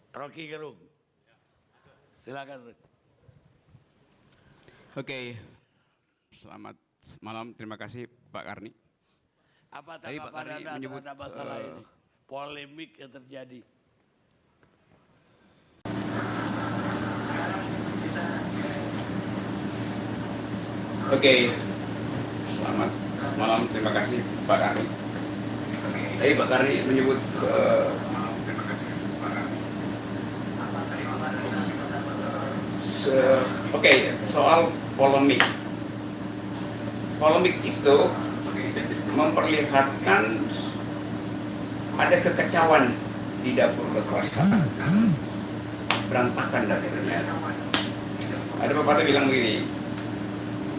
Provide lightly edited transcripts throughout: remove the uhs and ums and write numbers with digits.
Rocky Gerung. Silakan. Oke, selamat malam. Terima kasih Pak Karni. Apa Tadi Pak tanggapan Karni Anda menyebut terhadap masalah ini? Polemik yang terjadi. Oke, selamat malam. Terima kasih Pak Karni. Tadi Pak Karni menyebut oke, soal polemik. Polemik itu memperlihatkan ada kekacauan di dapur kekuasaan, berantakan dapurnya. Ada pepatah bilang begini,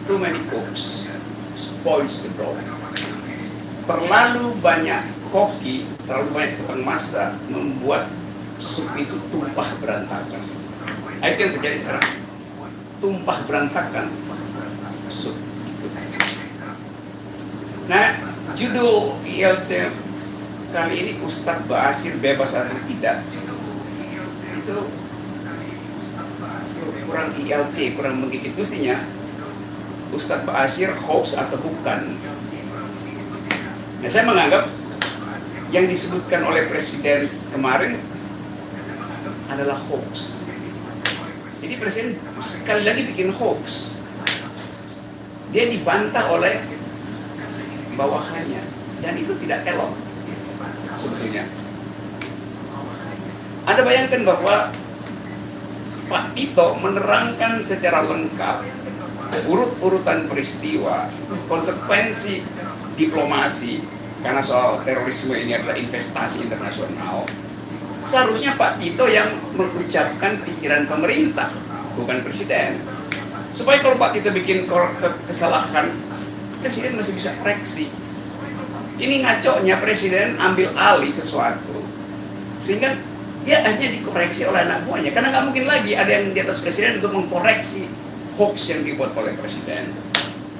too many cooks spoils the broth. Terlalu banyak koki, terlalu banyak tukang masak membuat sup itu tumpah berantakan. Itu yang terjadi sekarang, tumpah berantakan sup itu. Nah, judul ILC kali ini Ustadz Ba'asyir bebas atau tidak, itu kurang ILC, kurang menggigit. Mestinya Ustadz Ba'asyir hoax atau bukan. Nah, saya menganggap yang disebutkan oleh Presiden kemarin adalah hoax. Jadi Presiden sekali lagi bikin hoax. Dia dibantah oleh bawahannya, dan itu tidak elok sebetulnya. Anda bayangkan bahwa Pak Tito menerangkan secara lengkap urut-urutan peristiwa, konsekuensi diplomasi, karena soal terorisme ini adalah investasi internasional. Seharusnya Pak Tito yang mengucapkan pikiran pemerintah, bukan Presiden. Supaya kalau Pak Tito bikin kesalahan, Presiden masih bisa koreksi. Ini ngaconya Presiden ambil alih sesuatu, sehingga dia akhirnya dikoreksi oleh anak buahnya. Karena nggak mungkin lagi ada yang di atas Presiden untuk mengkoreksi hoax yang dibuat oleh Presiden.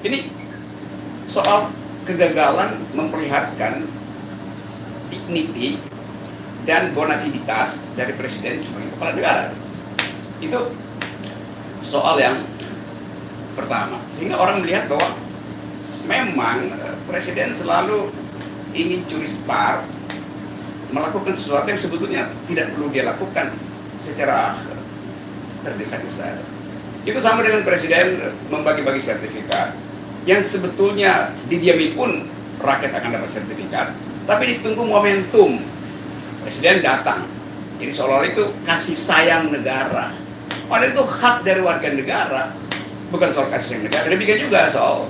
Ini soal kegagalan memperlihatkan dignity dan bonafiditas dari Presiden sebagai kepala negara. Itu soal yang pertama. Sehingga orang melihat bahwa memang Presiden selalu ingin curi star, melakukan sesuatu yang sebetulnya tidak perlu dia lakukan secara tergesa-gesa. Itu sama dengan Presiden membagi-bagi sertifikat, yang sebetulnya didiami pun rakyat akan dapat sertifikat, tapi ditunggu momentum Presiden datang. Jadi seolah-olah itu kasih sayang negara. Padahal itu hak dari warga negara, bukan soal kasih sayang negara. Demikian juga soal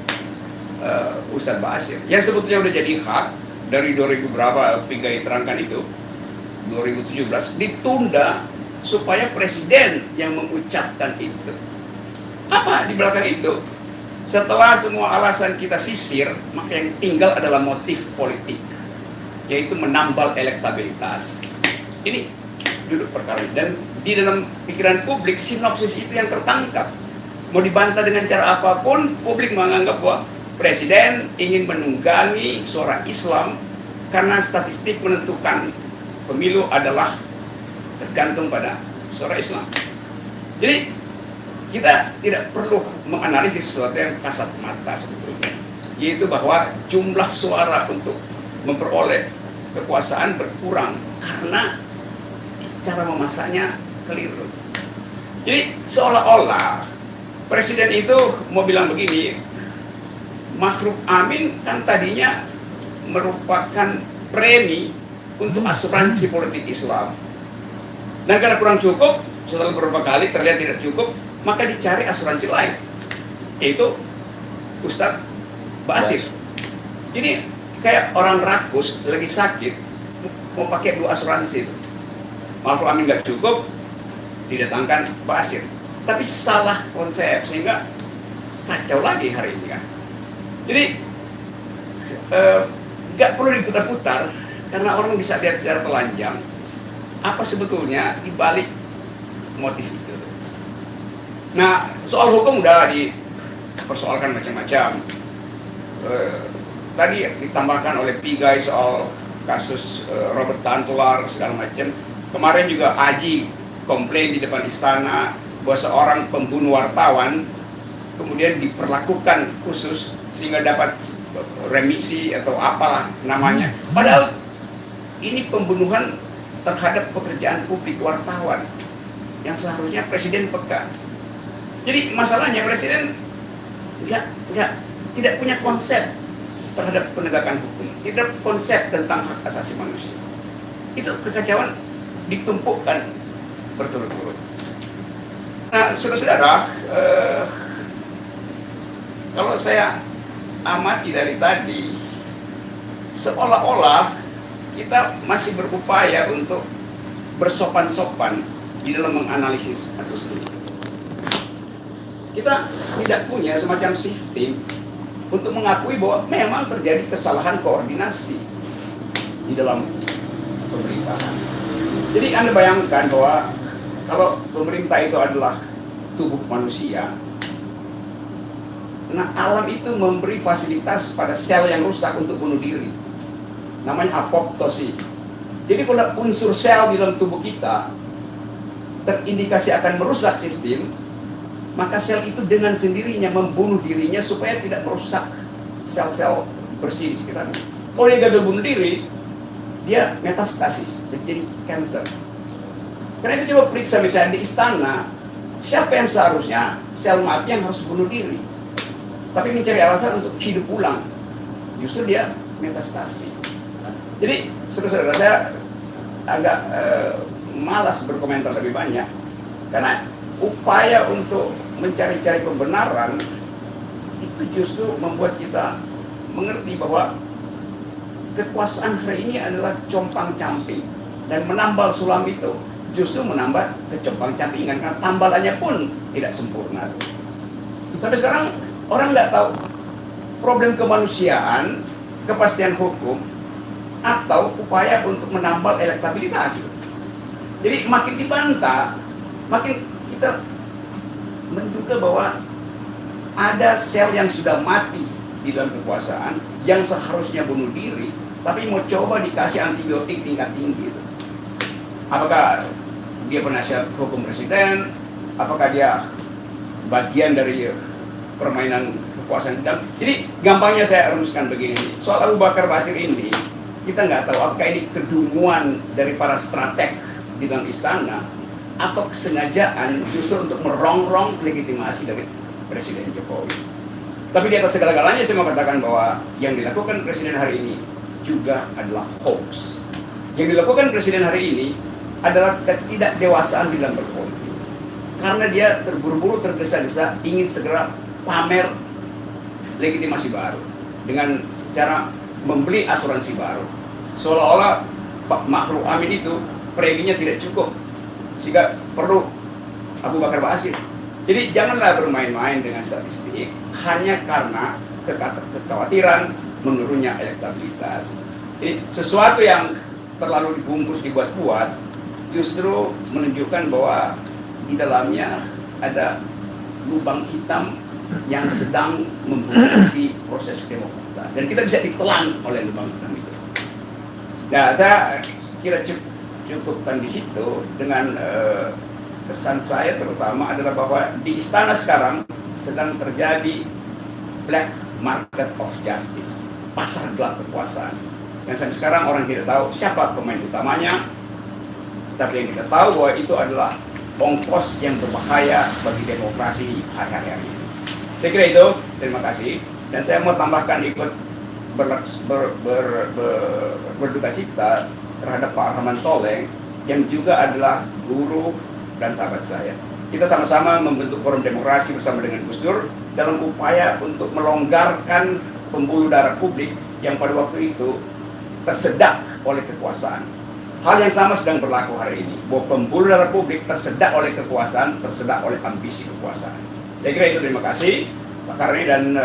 Ustadz Ba'asyir, yang sebetulnya udah jadi hak dari 2000 berapa Pigai terangkan itu 2017 ditunda supaya Presiden yang mengucapkan itu. Apa di belakang itu? Setelah semua alasan kita sisir, maka yang tinggal adalah motif politik, yaitu menambal elektabilitas. Ini duduk perkara, dan di dalam pikiran publik sinopsis itu yang tertangkap. Mau dibantah dengan cara apapun, publik menganggap bahwa Presiden ingin menunggangi suara Islam karena statistik menentukan pemilu adalah tergantung pada suara Islam. Jadi kita tidak perlu menganalisis sesuatu yang kasat mata sebetulnya, yaitu bahwa jumlah suara untuk memperoleh kekuasaan berkurang karena cara memasaknya keliru. Jadi seolah-olah Presiden itu mau bilang begini, Ma'ruf Amin kan tadinya merupakan premi untuk asuransi politik Islam. Dan karena kurang cukup, setelah beberapa kali terlihat tidak cukup, maka dicari asuransi lain, yaitu Ustadz Ba'asyir. Jadi kayak orang rakus lagi sakit, mau pakai 2 asuransi itu. Ma'ruf Amin nggak cukup, didatangkan Ba'asyir. Tapi salah konsep, sehingga kacau lagi hari ini kan. Jadi nggak perlu diputar-putar, karena orang bisa lihat secara telanjang apa sebetulnya dibalik motif itu. Nah, soal hukum udah dipersoalkan macam-macam. Tadi ditambahkan oleh Pigai soal kasus Robert Tantular segala macam. Kemarin juga Aji komplain di depan istana bahwa seorang pembunuh wartawan kemudian diperlakukan khusus sehingga dapat remisi atau apalah namanya. Padahal ini pembunuhan terhadap pekerjaan publik wartawan yang seharusnya presiden peka. Jadi masalahnya presiden tidak punya konsep terhadap penegakan hukum, tidak konsep tentang hak asasi manusia. Itu kekacauan ditumpukkan berturut-turut. Nah, saudara-saudara, kalau saya amati dari tadi, seolah-olah kita masih berupaya untuk bersopan-sopan di dalam menganalisis kasus ini. Kita tidak punya semacam sistem untuk mengakui bahwa memang terjadi kesalahan koordinasi di dalam pemerintahan. Jadi Anda bayangkan bahwa kalau pemerintah itu adalah tubuh manusia, nah alam itu memberi fasilitas pada sel yang rusak untuk bunuh diri. Namanya apoptosis. Jadi kalau unsur sel di dalam tubuh kita terindikasi akan merusak sistem, maka sel itu dengan sendirinya membunuh dirinya supaya tidak merusak sel-sel bersih di sekitarnya. Kalau dia gagal bunuh diri, dia metastasis, menjadi kanker. Karena itu coba periksa misalnya di istana, siapa yang seharusnya sel mati yang harus bunuh diri, tapi mencari alasan untuk hidup ulang, justru dia metastasi. Jadi saudara-saudara, saya agak malas berkomentar lebih banyak, karena upaya untuk mencari-cari pembenaran itu justru membuat kita mengerti bahwa kekuasaan hari ini adalah compang-camping, dan menambal sulam itu justru menambah kecompang-campingan karena tambalannya pun tidak sempurna. Sampai sekarang orang nggak tahu problem kemanusiaan, kepastian hukum, atau upaya untuk menambal elektabilitas. Jadi makin dibantah, makin kita menduga bahwa ada sel yang sudah mati di dalam kekuasaan yang seharusnya bunuh diri, tapi mau coba dikasih antibiotik tingkat tinggi. Apakah dia penasihat hukum presiden? Apakah dia bagian dari permainan kekuasaan? Jadi gampangnya saya rumuskan begini, soal Abu Bakar Basir ini kita nggak tahu apakah ini kedunguan dari para strateg di dalam istana atau kesengajaan justru untuk merongrong legitimasi dari Presiden Jokowi. Tapi di atas segala-galanya saya mau katakan bahwa yang dilakukan Presiden hari ini juga adalah hoax. Yang dilakukan Presiden hari ini adalah ketidakdewasaan di dalam berpolitik. Karena dia terburu-buru, tergesa-gesa ingin segera pamer legitimasi baru dengan cara membeli asuransi baru. Seolah-olah Pak Ma'ruf Amin itu preminya tidak cukup, sehingga perlu Abu Bakar Basir. Jadi janganlah bermain-main dengan statistik hanya karena kekhawatiran menurunnya elektabilitas. Jadi sesuatu yang terlalu dibungkus dibuat-buat justru menunjukkan bahwa di dalamnya ada lubang hitam yang sedang membunuh proses demokrasi, dan kita bisa ditelan oleh lubang hitam itu. Nah, saya kira cukupkan di situ dengan kesan saya terutama adalah bahwa di istana sekarang sedang terjadi black market of justice, pasar gelap kekuasaan. Yang sampai sekarang orang tidak tahu siapa pemain utamanya, tapi yang kita tahu bahwa itu adalah ongkos yang berbahaya bagi demokrasi hari-hari ini. Saya kira itu, terima kasih. Dan saya mau tambahkan ikut berduka cita terhadap Pak Rahman Toleng yang juga adalah guru dan sahabat saya. Kita sama-sama membentuk forum demokrasi bersama dengan Gus Dur dalam upaya untuk melonggarkan pembuluh darah publik yang pada waktu itu tersedak oleh kekuasaan. Hal yang sama sedang berlaku hari ini, bahwa pembuluh darah publik tersedak oleh kekuasaan, tersedak oleh ambisi kekuasaan. Saya kira itu, terima kasih Pak Karni, dan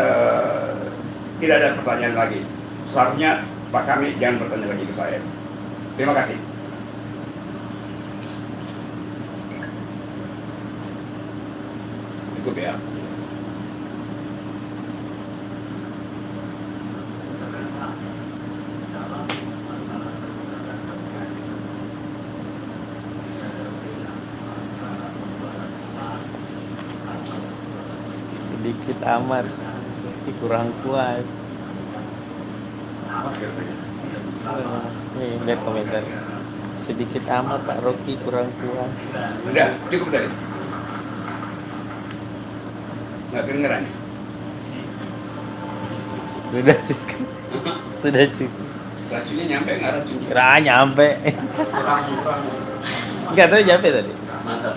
tidak ada pertanyaan lagi. Seharusnya Pak Kami jangan bertanya lagi ke saya. Terima kasih. Cukup ya. sedikit amat, kurang puas. Nih, lihat komentar. Sedikit amat Pak Rocky kurang puas. Udah, cukup tadi. Nggak kedengeran. Sudah cukup. Sudah cukup. Racunnya nyampe nggak racun? Kira nyampe. Kurang. Enggak tahu nyampe tadi. Mantap.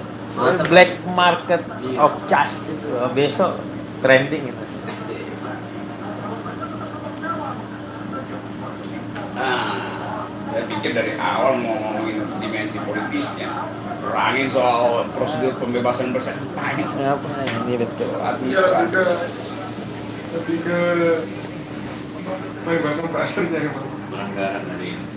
Black market of justice. Wah, besok trending itu. Asik. Nah, saya pikir dari awal mau ngomongin dimensi politisnya, terangin soal prosedur pembebasan bersyarat. Banyak. Apa ini betul. Iya, lebih ke pembebasan prasernya ya, Pak. Pelanggaran dari ini.